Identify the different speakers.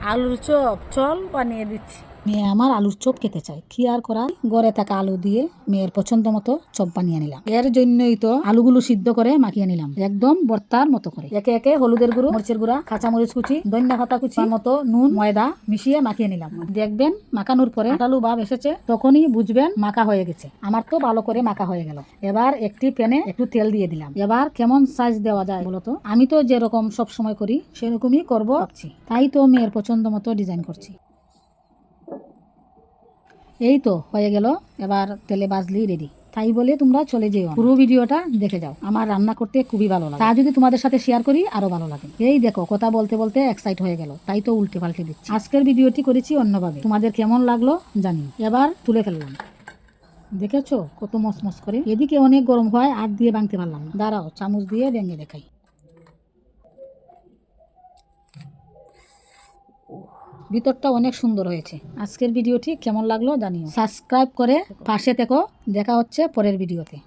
Speaker 1: আলুর চপ চল বানিয়ে দিচ্ছি। মেয়ে আমার আলুর চপ খেতে চায়, কি আর করার, গড়ে থাকা আলু দিয়ে মেয়ের পছন্দ মতো চপ বানিয়ে নিলাম। এর জন্যই তো আলুগুলো সিদ্ধ করে মাখিয়ে নিলাম একদম ভর্তার মতো করে। একে একে হলুদের গুঁড়ো, মরিচের গুঁড়া, কাঁচামরিচ কুচি, ধনিয়া পাতা কুচি মতো নুন ময়দা মিশিয়ে মাখিয়ে নিলাম। দেখবেন মাখানোর পরে আটালু ভাব এসেছে, তখনই বুঝবেন মাখা হয়ে গেছে। আমার তো ভালো করে মাখা হয়ে গেল। এবার একটি প্যানে একটু তেল দিয়ে দিলাম। এবার কেমন সাইজ দেওয়া যায় বলতো? আমি তো যেরকম সব সময় করি সেরকমই করবো ভাবছি, তাই তো মেয়ের পছন্দ মতো ডিজাইন করছি। এই তো হয়ে গেল, এবার তেলে ভাজলেই রেডি। তাই বলে তোমরা চলে যেও, পুরো ভিডিওটা দেখে যাও। আমার রান্না করতে খুবই ভালো লাগে, তা যদি তোমাদের সাথে শেয়ার করি আরো ভালো লাগে। এই দেখো কথা বলতে বলতে এক্সাইট হয়ে গেল, তাই তো উল্টে পাল্টে দিচ্ছি। আজকের ভিডিওটি করেছি অন্যভাবে, তোমাদের কেমন লাগলো জানি। এবার তুলে ফেললাম। দেখেছো কত মসমস করে। এদিকে অনেক গরম হয়, হাত দিয়ে ভাঙতে পারলাম না। দাঁড়াও চামচ দিয়ে ভেঙে দেখাই। ভিতরটা অনেক সুন্দর হয়েছে। আজকের ভিডিওটি কেমন লাগলো জানিও। সাবস্ক্রাইব করে পাশে থেকো। দেখা হচ্ছে পরের ভিডিওতে।